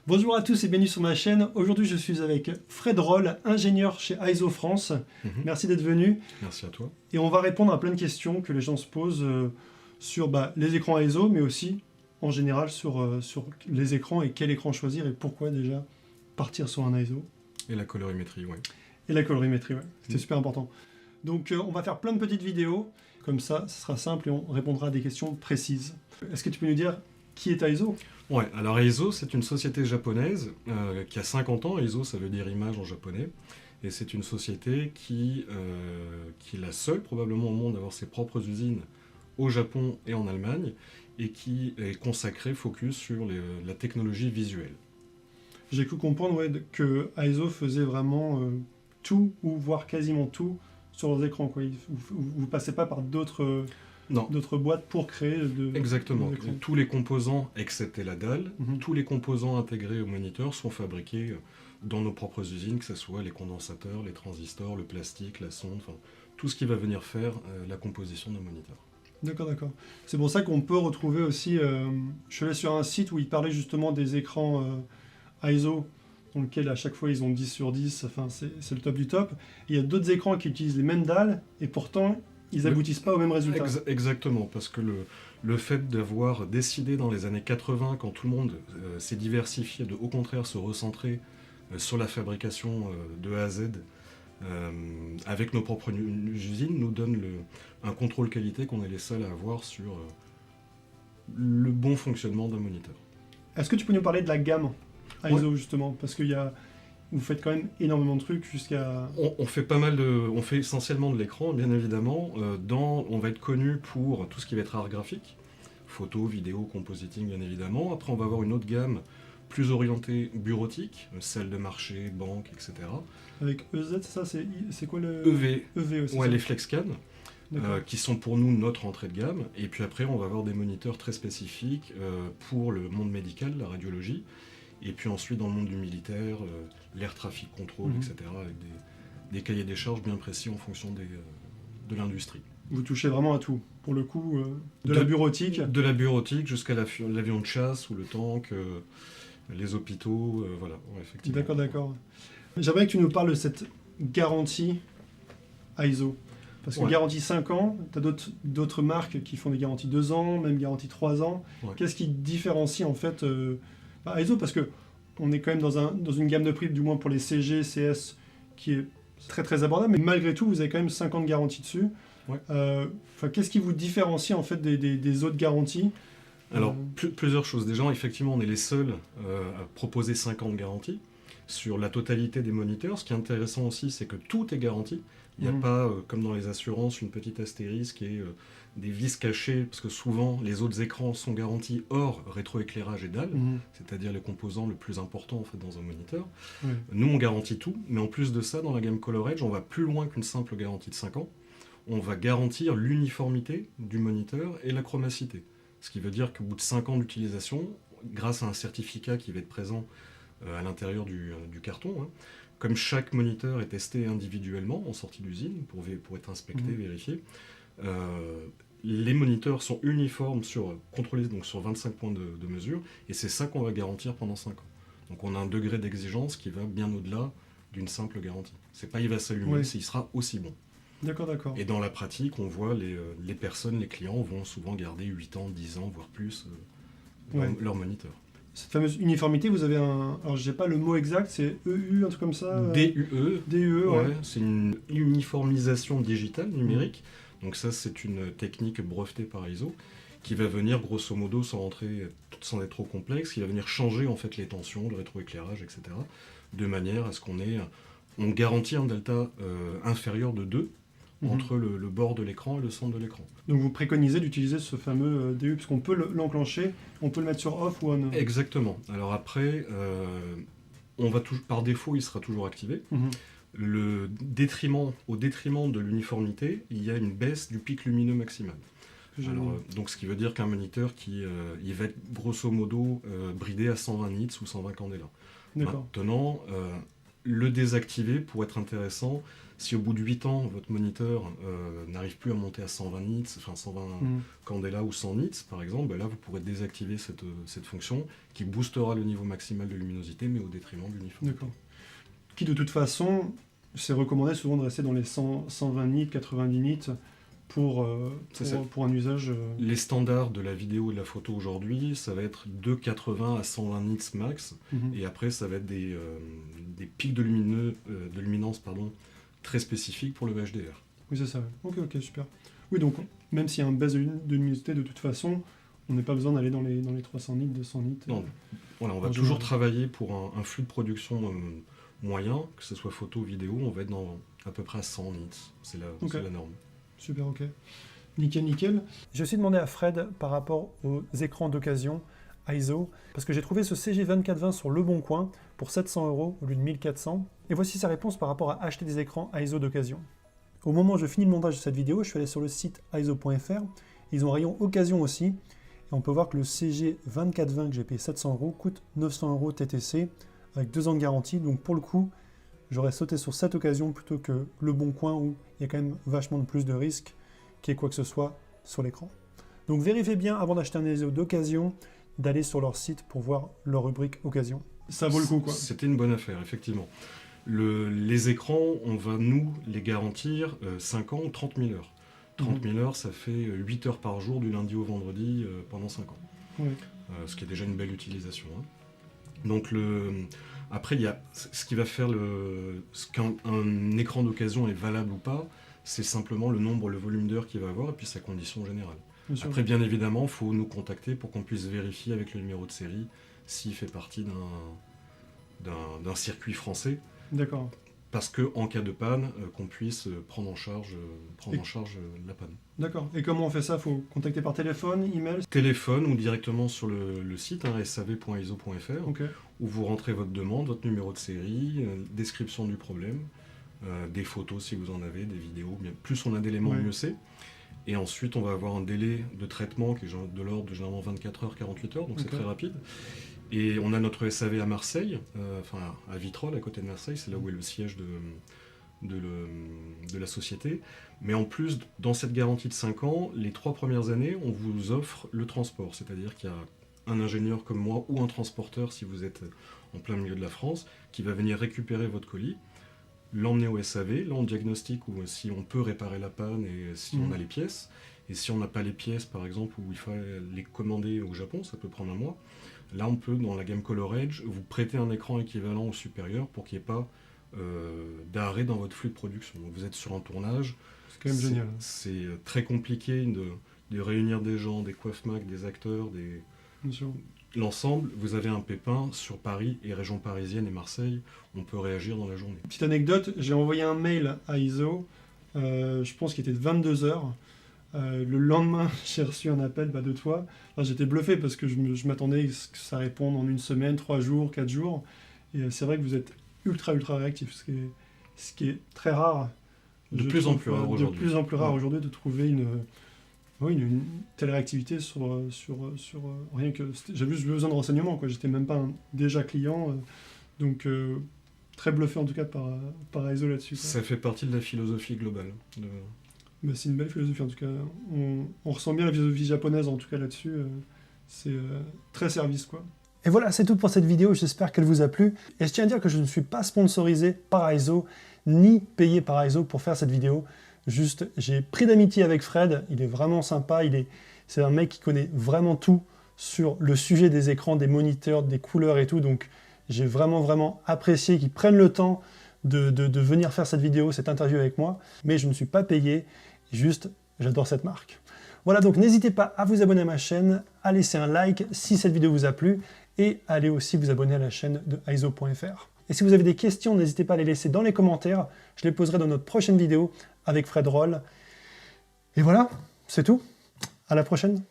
Bonjour à tous et bienvenue sur ma chaîne. Aujourd'hui, je suis avec Fred Roll, ingénieur chez ISO France. Merci d'être venu. Merci à toi. Et on va répondre à plein de questions que les gens se posent sur les écrans ISO, mais aussi en général sur les écrans et quel écran choisir et pourquoi déjà partir sur un ISO. Et la colorimétrie, oui. Et la colorimétrie, ouais. C'était super important. Donc on va faire plein de petites vidéos. Comme ça, ce sera simple et on répondra à des questions précises. Est-ce que tu peux nous dire qui est ISO ? Ouais, alors ISO, c'est une société japonaise qui a 50 ans. ISO, ça veut dire image en japonais. Et c'est une société qui est la seule, probablement au monde, à avoir ses propres usines au Japon et en Allemagne, et qui est consacrée, focus sur la technologie visuelle. J'ai cru comprendre que ISO faisait vraiment tout, ou voire quasiment tout, sur leurs écrans. Vous ne passez pas par d'autres boîtes pour créer Exactement. des écrans. Tous les composants, excepté la dalle, tous les composants intégrés au moniteur sont fabriqués dans nos propres usines, que ce soit les condensateurs, les transistors, le plastique, la sonde, enfin, tout ce qui va venir faire la composition d'un moniteur. D'accord. C'est pour ça qu'on peut retrouver aussi... je suis allé sur un site où ils parlaient justement des écrans ISO, dans lequel à chaque fois ils ont 10 sur 10, enfin c'est le top du top. Et il y a d'autres écrans qui utilisent les mêmes dalles, et pourtant ils n'aboutissent pas au même résultat. Exactement, parce que le fait d'avoir décidé dans les années 80, quand tout le monde s'est diversifié, de au contraire se recentrer sur la fabrication de A à Z, avec nos propres usines, nous donne un contrôle qualité qu'on est les seuls à avoir sur le bon fonctionnement d'un moniteur. Est-ce que tu peux nous parler de la gamme ISO justement, parce que vous faites quand même énormément de trucs jusqu'à... On fait essentiellement de l'écran, bien évidemment. On va être connu pour tout ce qui va être art graphique, photo, vidéo, compositing, bien évidemment. Après, on va avoir une autre gamme plus orientée bureautique, salle de marché, banque, etc. Avec EZ, ça c'est quoi le... EV aussi. Ouais, les FlexCam, qui sont pour nous notre entrée de gamme. Et puis après, on va avoir des moniteurs très spécifiques pour le monde médical, la radiologie. Et puis ensuite, dans le monde du militaire, l'air traffic control, etc., avec des cahiers des charges bien précis en fonction de l'industrie. Vous touchez vraiment à tout, pour le coup, la bureautique. De la bureautique jusqu'à l'avion de chasse ou le tank, les hôpitaux, voilà, ouais, effectivement. D'accord. J'aimerais que tu nous parles de cette garantie ISO. Parce que garantie 5 ans, tu as d'autres marques qui font des garanties 2 ans, même garantie 3 ans. Ouais. Qu'est-ce qui différencie en fait ISO, parce que on est quand même dans une gamme de prix, du moins pour les CG, CS, qui est très très abordable, mais malgré tout, vous avez quand même 5 ans de garantie dessus. Ouais. Qu'est-ce qui vous différencie en fait des autres garanties ? Alors, plusieurs choses. Déjà, effectivement, on est les seuls à proposer 5 ans de garantie sur la totalité des moniteurs. Ce qui est intéressant aussi, c'est que tout est garanti. Il n'y a pas, comme dans les assurances, une petite astérisque et des vis cachées, parce que souvent, les autres écrans sont garantis hors rétroéclairage et dalle, c'est-à-dire les composants le plus importants en fait, dans un moniteur. Nous, on garantit tout, mais en plus de ça, dans la gamme ColorEdge, on va plus loin qu'une simple garantie de 5 ans. On va garantir l'uniformité du moniteur et la chromacité. Ce qui veut dire qu'au bout de 5 ans d'utilisation, grâce à un certificat qui va être présent à l'intérieur du carton, comme chaque moniteur est testé individuellement en sortie d'usine pour être inspecté, vérifié, les moniteurs sont uniformes contrôlés donc sur 25 points de mesure, et c'est ça qu'on va garantir pendant 5 ans. Donc on a un degré d'exigence qui va bien au-delà d'une simple garantie. C'est pas il va s'allumer, c'est il sera aussi bon. D'accord. Et dans la pratique, on voit les personnes, les clients vont souvent garder 8 ans, 10 ans, voire plus leur moniteur. Cette fameuse uniformité, vous avez alors je n'ai pas le mot exact, c'est EU, un truc comme ça DUE, ouais. C'est une uniformisation digitale, numérique. Donc ça, c'est une technique brevetée par ISO qui va venir, grosso modo, sans être trop complexe, qui va venir changer en fait les tensions, le rétroéclairage, etc. De manière à ce on garantit un delta inférieur de 2 entre le bord de l'écran et le centre de l'écran. Donc vous préconisez d'utiliser ce fameux DU, parce qu'on peut l'enclencher, on peut le mettre sur off ou on. Exactement. Alors après, par défaut, il sera toujours activé. Au détriment de l'uniformité, il y a une baisse du pic lumineux maximal. Donc ce qui veut dire qu'un moniteur il va être grosso modo bridé à 120 nits ou 120 candela. Maintenant, le désactiver pour être intéressant. Si au bout de 8 ans, votre moniteur n'arrive plus à monter à 120 nits, enfin 120 candela ou 100 nits par exemple, ben là vous pourrez désactiver cette fonction qui boostera le niveau maximal de luminosité mais au détriment de l'uniformité. D'accord. Qui de toute façon, c'est recommandé souvent de rester dans les 120 nits, 90 nits pour un usage... Les standards de la vidéo et de la photo aujourd'hui, ça va être de 80 à 120 nits max, et après ça va être des pics de luminance très spécifiques pour le HDR. Oui, c'est ça. Ok, super. Oui, donc même s'il y a un baisse de luminosité, de toute façon, on n'a pas besoin d'aller dans les 300 nits, 200 nits. Non, voilà, on va toujours travailler pour un flux de production moyen, que ce soit photo ou vidéo, on va être dans à peu près à 100 nits. C'est la norme. Super, ok. Nickel. J'ai aussi demandé à Fred par rapport aux écrans d'occasion ISO, parce que j'ai trouvé ce CG2420 sur Le Bon Coin pour 700 € au lieu de 1400. Et voici sa réponse par rapport à acheter des écrans ISO d'occasion. Au moment où je finis le montage de cette vidéo, je suis allé sur le site iso.fr. Ils ont un rayon occasion aussi. Et on peut voir que le CG2420 que j'ai payé 700 € coûte 900 € TTC avec 2 ans de garantie. Donc pour le coup, j'aurais sauté sur cette occasion plutôt que Le Bon Coin où il y a quand même vachement de plus de risques qu'il y ait quoi que ce soit sur l'écran. Donc vérifiez bien avant d'acheter un ISO d'occasion d'aller sur leur site pour voir leur rubrique occasion. Ça vaut le coup, quoi. C'était une bonne affaire, effectivement. Les écrans, on va nous les garantir 5 ans ou 30 000 heures. 30 000 heures, ça fait 8 heures par jour du lundi au vendredi pendant 5 ans. Oui. Ce qui est déjà une belle utilisation. Hein. Donc après, il y a ce qui va faire ce qu'un écran d'occasion est valable ou pas, c'est simplement le nombre, le volume d'heures qu'il va avoir et puis sa condition générale. Après, bien évidemment, il faut nous contacter pour qu'on puisse vérifier avec le numéro de série s'il fait partie d'un circuit français. D'accord. Parce qu'en cas de panne, qu'on puisse prendre en charge la panne. D'accord. Et comment on fait ça? Il faut contacter par téléphone, email? Téléphone ou directement sur le site sav.iso.fr, où vous rentrez votre demande, votre numéro de série, description du problème, des photos si vous en avez, des vidéos. Bien, plus on a d'éléments, mieux c'est. Et ensuite, on va avoir un délai de traitement qui est de l'ordre de généralement 24 heures, 48 heures, donc c'est très rapide. Et on a notre SAV à Marseille, à Vitrolles, à côté de Marseille, c'est là où est le siège de la société. Mais en plus, dans cette garantie de 5 ans, les 3 premières années, on vous offre le transport. C'est-à-dire qu'il y a un ingénieur comme moi ou un transporteur, si vous êtes en plein milieu de la France, qui va venir récupérer votre colis, l'emmener au SAV, là on diagnostique ou si on peut réparer la panne et si on a les pièces. Et si on n'a pas les pièces, par exemple, où il faut les commander au Japon, ça peut prendre un mois. Là, on peut, dans la gamme Color Edge, vous prêter un écran équivalent ou supérieur pour qu'il n'y ait pas d'arrêt dans votre flux de production. Donc, vous êtes sur un tournage. C'est quand même génial. C'est très compliqué de réunir des gens, des coiffemacs, des acteurs, l'ensemble. Vous avez un pépin sur Paris et région parisienne et Marseille. On peut réagir dans la journée. Petite anecdote, j'ai envoyé un mail à ISO, je pense qu'il était de 22 h. Le lendemain, j'ai reçu un appel de toi. Enfin, j'étais bluffé parce que je m'attendais à ce que ça réponde en 1 semaine, 3 jours, 4 jours. Et c'est vrai que vous êtes ultra réactif, ce qui est très rare. De plus en plus rare aujourd'hui. De plus en plus rare aujourd'hui de trouver une telle réactivité sur rien que... J'avais juste besoin de renseignements, quoi. J'étais même pas déjà client. Donc très bluffé en tout cas par ISO là-dessus. Ça fait partie de la philosophie globale. C'est une belle philosophie en tout cas. On ressent bien la philosophie japonaise en tout cas là-dessus. C'est très service, quoi. Et voilà, c'est tout pour cette vidéo. J'espère qu'elle vous a plu. Et je tiens à dire que je ne suis pas sponsorisé par ISO ni payé par ISO pour faire cette vidéo. Juste, j'ai pris d'amitié avec Fred. Il est vraiment sympa. C'est un mec qui connaît vraiment tout sur le sujet des écrans, des moniteurs, des couleurs et tout. Donc j'ai vraiment apprécié qu'il prenne le temps de venir faire cette vidéo, cette interview avec moi. Mais je ne suis pas payé. Juste, j'adore cette marque. Voilà, donc n'hésitez pas à vous abonner à ma chaîne, à laisser un like si cette vidéo vous a plu et allez aussi vous abonner à la chaîne de iso.fr. Et si vous avez des questions, n'hésitez pas à les laisser dans les commentaires. Je les poserai dans notre prochaine vidéo avec Fred Roll. Et voilà, c'est tout. À la prochaine.